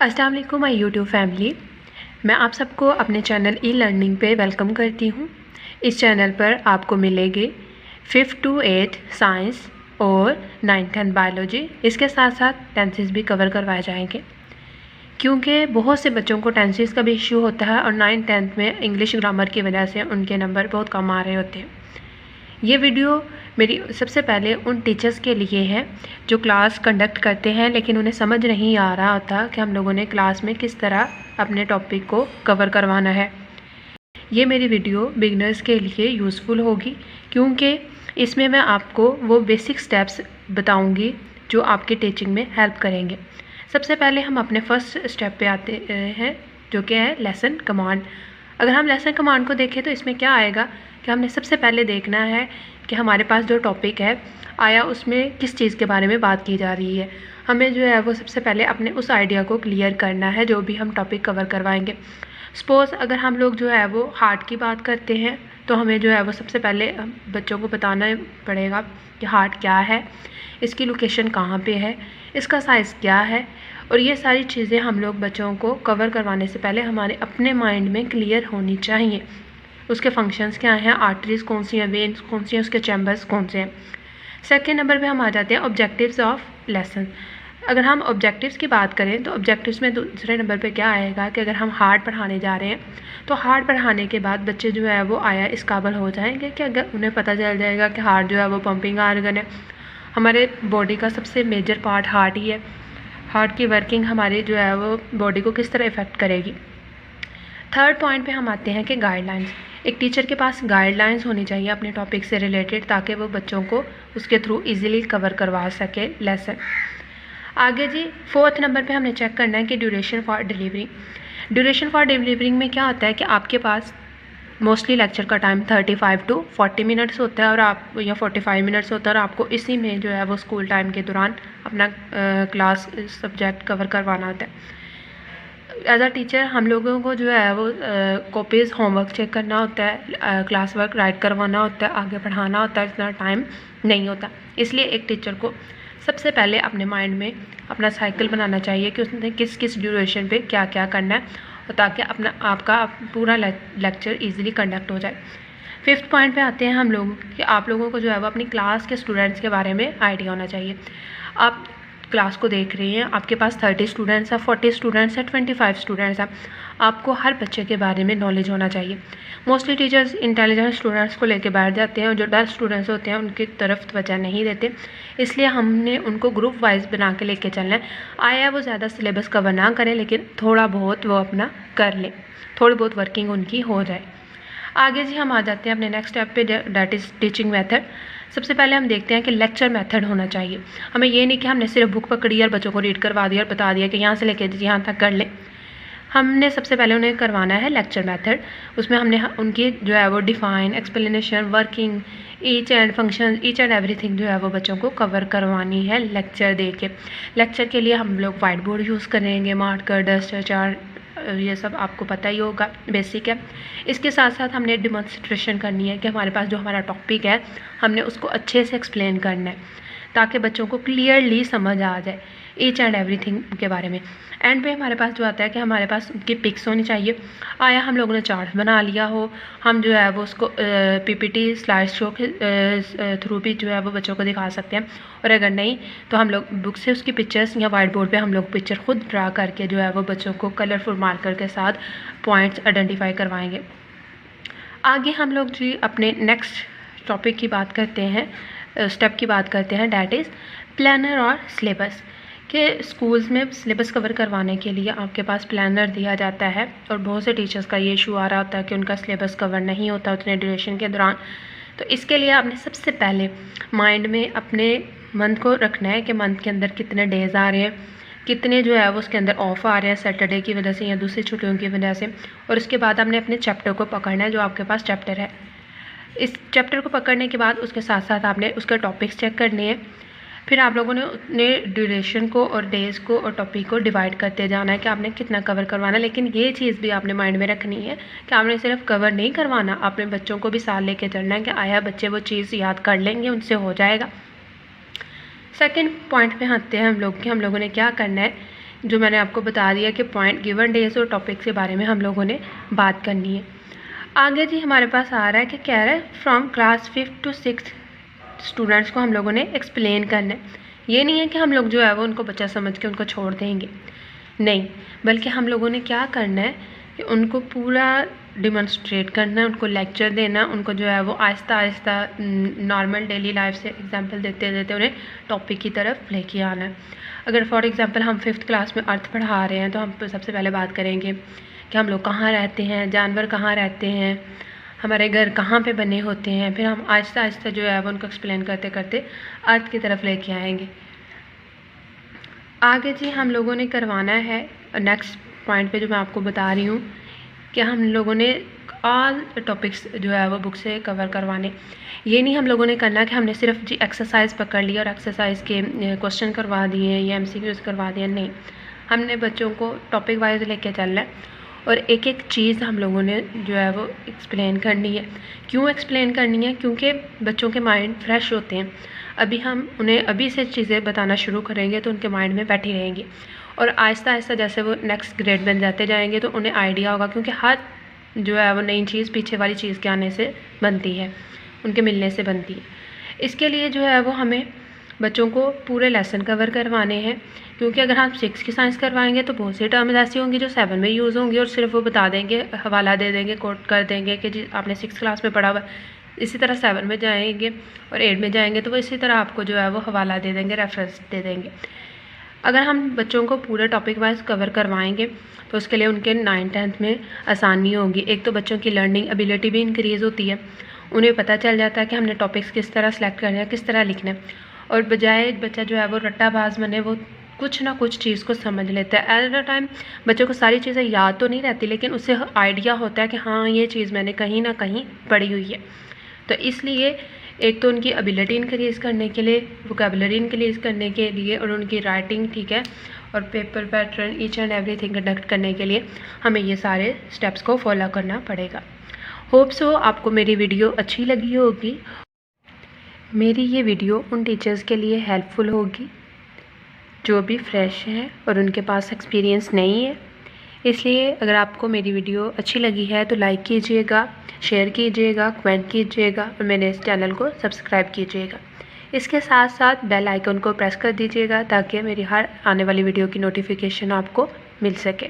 अस्सलाम वालेकुम my YouTube family. मैं आप सबको अपने चैनल ई लर्निंग पे वेलकम करती हूँ। इस चैनल पर आपको मिलेगी 5th to 8th साइंस और 9th 10th बायोलॉजी। इसके साथ साथ टेंसेस भी कवर करवाए जाएंगे, क्योंकि बहुत से बच्चों को टेंसेस का भी इशू होता है और 9th 10th में इंग्लिश ग्रामर की वजह से उनके नंबर बहुत कम आ रहे होते हैं। ये वीडियो मेरी सबसे पहले उन टीचर्स के लिए है जो क्लास कंडक्ट करते हैं लेकिन उन्हें समझ नहीं आ रहा होता कि हम लोगों ने क्लास में किस तरह अपने टॉपिक को कवर करवाना है। ये मेरी वीडियो बिगनर्स के लिए यूज़फुल होगी, क्योंकि इसमें मैं आपको वो बेसिक स्टेप्स बताऊंगी जो आपके टीचिंग में हेल्प करेंगे। सबसे पहले हम अपने फर्स्ट स्टेप पे आते हैं, जो कि है लेसन कमांड। अगर हम लेसन कमांड को देखें तो इसमें क्या आएगा कि हमने सबसे पहले देखना है कि हमारे पास जो टॉपिक है आया उसमें किस चीज़ के बारे में बात की जा रही है। हमें जो है वो सबसे पहले अपने उस आइडिया को क्लियर करना है जो भी हम टॉपिक कवर करवाएंगे। सपोज़ अगर हम लोग जो है वो हार्ट की बात करते हैं तो हमें जो है वो सबसे पहले बच्चों को बताना पड़ेगा कि हार्ट क्या है, इसकी लोकेशन कहाँ पे है, इसका साइज़ क्या है, और ये सारी चीज़ें हम लोग बच्चों को कवर करवाने से पहले हमारे अपने माइंड में क्लियर होनी चाहिए। उसके फंक्शंस क्या हैं, आर्टरीज कौन सी हैं, वेन्स कौन सी हैं, उसके चैम्बर्स कौन से हैं। सेकेंड नंबर पे हम आ जाते हैं ऑब्जेक्टिव्स ऑफ लेसन। अगर हम ऑब्जेक्टिव्स की बात करें तो ऑब्जेक्टिव्स में दूसरे नंबर पे क्या आएगा कि अगर हम हार्ट पढ़ाने जा रहे हैं तो हार्ट पढ़ाने के बाद बच्चे जो है वो आया इस काबिल हो जाएंगे कि अगर उन्हें पता चल जाएगा कि हार्ट जो है वो पंपिंग आर्गन है। हमारे बॉडी का सबसे मेजर पार्ट हार्ट ही है। हार्ट की वर्किंग हमारी जो है वो बॉडी को किस तरह इफ़ेक्ट करेगी। थर्ड पॉइंट पे हम आते हैं कि गाइडलाइंस। एक टीचर के पास गाइडलाइंस होनी चाहिए अपने टॉपिक से रिलेटेड, ताकि वो बच्चों को उसके थ्रू इजीली कवर करवा सके लेसन। आगे जी फोर्थ नंबर पे हमने चेक करना है कि duration for delivering. Duration for delivering में क्या होता है कि आपके पास मोस्टली लेक्चर का टाइम 35 to 40 मिनट्स होता है और आप या 45 मिनट्स होता है और आपको इसी में जो है वो स्कूल टाइम के दौरान अपना क्लास सब्जेक्ट कवर करवाना होता है। एज अ टीचर हम लोगों को जो है वो कॉपीज़ होमवर्क चेक करना होता है, क्लास वर्क राइट करवाना होता है, आगे पढ़ाना होता है, इतना टाइम नहीं होता। इसलिए एक टीचर को सबसे पहले अपने माइंड में अपना साइकिल बनाना चाहिए कि उसने किस किस ड्यूरेशन पे क्या क्या करना है, और ताकि अपना आपका पूरा लेक्चर ईजिली कंडक्ट हो जाए। फिफ्थ पॉइंट पे आते हैं हम लोग कि आप लोगों को जो है वो अपनी क्लास के स्टूडेंट्स के बारे में आइडिया होना चाहिए। आप क्लास को देख रही हैं, आपके पास 30 स्टूडेंट्स हैं, 40 स्टूडेंट्स हैं, 25 स्टूडेंट्स हैं, आपको हर बच्चे के बारे में नॉलेज होना चाहिए। मोस्टली टीचर्स इंटेलिजेंट स्टूडेंट्स को लेकर बैठ जाते हैं और जो डल स्टूडेंट्स होते हैं उनकी तरफ तवज्जो नहीं देते, इसलिए हमने उनको ग्रुप वाइज बना के लेके चलना है। आया वो ज़्यादा सिलेबस कवर ना करें लेकिन थोड़ा बहुत वो अपना कर लें, थोड़ी बहुत वर्किंग उनकी हो जाए। आगे जी हम आ जाते हैं अपने नेक्स्ट स्टेप पे, डैट इज़ टीचिंग मेथड। सबसे पहले हम देखते हैं कि लेक्चर मेथड होना चाहिए। हमें ये नहीं कि हमने सिर्फ बुक पकड़ी और बच्चों को रीड करवा दिया और बता दिया कि यहाँ से लेके यहाँ तक कर लें। हमने सबसे पहले उन्हें करवाना है लेक्चर मेथड। उसमें हमने उनकी जो है वो define, explanation, working, each and function, each and everything जो है वो बच्चों को कवर करवानी है लेक्चर दे के। लेक्चर के लिए हम लोग वाइट बोर्ड यूज़ करेंगे, मार्कर, डस्टर, चार्ट, ये सब आपको पता ही होगा, बेसिक है। इसके साथ साथ हमने डिमॉन्स्ट्रेशन करनी है कि हमारे पास जो हमारा टॉपिक है हमने उसको अच्छे से एक्सप्लेन करना है ताकि बच्चों को क्लियरली समझ आ जाए ईच एंड एवरीथिंग के बारे में। एंड पे हमारे पास जो आता है कि हमारे पास उनकी पिक्स होनी चाहिए। आया हम लोगों ने चार्ट बना लिया हो, हम जो है वो उसको पीपीटी स्लाइड शो के थ्रू भी जो है वो बच्चों को दिखा सकते हैं, और अगर नहीं तो हम लोग बुक से उसकी पिक्चर्स या वाइट बोर्ड पे हम लोग पिक्चर खुद ड्रा करके जो है वो बच्चों को कलरफुल मार्कर के साथ पॉइंट्स आइडेंटिफाई करवाएंगे। आगे हम लोग जी अपने नेक्स्ट टॉपिक की बात करते हैं, स्टेप की बात करते हैं, डैट इज़ प्लानर और सिलेबस। कि स्कूल्स में सिलेबस कवर करवाने के लिए आपके पास प्लानर दिया जाता है और बहुत से टीचर्स का ये इशू आ रहा होता है कि उनका सिलेबस कवर नहीं होता उतने ड्यूरेशन के दौरान। तो इसके लिए आपने सबसे पहले माइंड में अपने मंथ को रखना है कि मंथ के अंदर कितने डेज़ आ रहे हैं, कितने जो है वो उसके अंदर ऑफ आ रहे हैं सैटरडे की वजह से या दूसरी छुट्टियों की वजह से। और उसके बाद आपने अपने चैप्टर को पकड़ना है जो आपके पास चैप्टर है। इस चैप्टर को पकड़ने के बाद उसके साथ साथ आपने उसके टॉपिक्स चेक करने हैं। फिर आप लोगों ने उतने ड्यूरेशन को और डेज़ को और टॉपिक को डिवाइड करते जाना है कि आपने कितना कवर करवाना है। लेकिन ये चीज़ भी आपने माइंड में रखनी है कि आपने सिर्फ कवर नहीं करवाना, अपने बच्चों को भी साथ लेके चलना है कि आया बच्चे वो चीज़ याद कर लेंगे, उनसे हो जाएगा। सेकेंड पॉइंट पे आते हैं हम लोग कि हम लोगों ने क्या करना है जो मैंने आपको बता दिया कि पॉइंट गिवन डेज और टॉपिक्स के बारे में हम लोगों ने बात करनी है। आगे जी हमारे पास आ रहा है कि कह रहा है from class 5th to 6th students को हम लोगों ने एक्सप्लेन करना है। ये नहीं है कि हम लोग जो है वो उनको बच्चा समझ के उनको छोड़ देंगे, नहीं, बल्कि हम लोगों ने क्या करना है कि उनको पूरा डिमॉन्स्ट्रेट करना है, उनको लेक्चर देना, उनको जो है वो Aahista Aahista normal daily life से एग्जांपल देते देते उन्हें टॉपिक की तरफ लेके आना है। अगर फॉर एग्जांपल हम 5th क्लास में अर्थ पढ़ा रहे हैं तो हम सबसे पहले बात करेंगे कि हम लोग कहाँ रहते हैं, जानवर कहाँ रहते हैं, हमारे घर कहाँ पे बने होते हैं। फिर हम आहिस्ता आहिस्ता जो है वो उनको एक्सप्लेन करते करते अर्थ की तरफ लेके आएंगे। आगे जी हम लोगों ने करवाना है नेक्स्ट पॉइंट पे जो मैं आपको बता रही हूँ कि हम लोगों ने ऑल टॉपिक्स जो है वो बुक से कवर करवाने। ये नहीं हम लोगों ने करना कि हमने सिर्फ जी एक्सरसाइज पकड़ लिया और एक्सरसाइज के क्वेश्चन करवा दिए या MCQs करवा दिए, नहीं, हमने बच्चों को टॉपिक वाइज लेके चलना है और एक एक चीज़ हम लोगों ने जो है वो एक्सप्लेन करनी है। क्यों एक्सप्लेन करनी है? क्योंकि बच्चों के माइंड फ्रेश होते हैं। अभी हम उन्हें अभी से चीज़ें बताना शुरू करेंगे तो उनके माइंड में बैठी रहेंगी और आहिस्ता आहिस्ता जैसे वो नेक्स्ट ग्रेड बन जाते जाएंगे तो उन्हें आइडिया होगा, क्योंकि हर जो है वो नई चीज़ पीछे वाली चीज़ के आने से बनती है, उनके मिलने से बनती है। इसके लिए जो है वो हमें बच्चों को पूरे लेसन कवर करवाने हैं, क्योंकि अगर हम 6 की साइंस करवाएंगे तो बहुत सी टर्म्स ऐसी होंगी जो 7 में यूज़ होंगी और सिर्फ वो बता देंगे, हवाला दे देंगे, कोट कर देंगे कि जी आपने 6 क्लास में पढ़ा हुआ। इसी तरह 7 में जाएंगे और 8 में जाएंगे तो वो इसी तरह आपको जो है वो हवाला दे देंगे, रेफरेंस दे देंगे। अगर हम बच्चों को पूरे टॉपिक वाइज कवर करवाएंगे तो उसके लिए उनके 9th 10th में आसानी होगी। एक तो बच्चों की लर्निंग एबिलिटी भी इंक्रीज़ होती है, उन्हें पता चल जाता है कि हमने टॉपिक्स किस तरह सेलेक्ट करना है, किस तरह लिखना है, और बजाय बच्चा जो है वो रट्टाबाज बने, वो कुछ ना कुछ चीज़ को समझ लेता है। एट अ टाइम बच्चों को सारी चीज़ें याद तो नहीं रहती, लेकिन उससे आइडिया होता है कि हाँ ये चीज़ मैंने कहीं ना कहीं पढ़ी हुई है। तो इसलिए एक तो उनकी एबिलिटी इंक्रीज़ करने के लिए, वोकैबुलरी इंक्रीज़ करने के लिए और उनकी राइटिंग, ठीक है, और paper pattern each and everything conduct करने के लिए हमें ये सारे स्टेप्स को फॉलो करना पड़ेगा। होप सो आपको मेरी वीडियो अच्छी लगी होगी। मेरी ये वीडियो उन टीचर्स के लिए हेल्पफुल होगी जो भी फ्रेश हैं और उनके पास एक्सपीरियंस नहीं है। इसलिए अगर आपको मेरी वीडियो अच्छी लगी है तो लाइक कीजिएगा, शेयर कीजिएगा, कमेंट कीजिएगा और मेरे इस चैनल को सब्सक्राइब कीजिएगा। इसके साथ साथ बेल आइकन को प्रेस कर दीजिएगा ताकि मेरी हर आने वाली वीडियो की नोटिफिकेशन आपको मिल सके।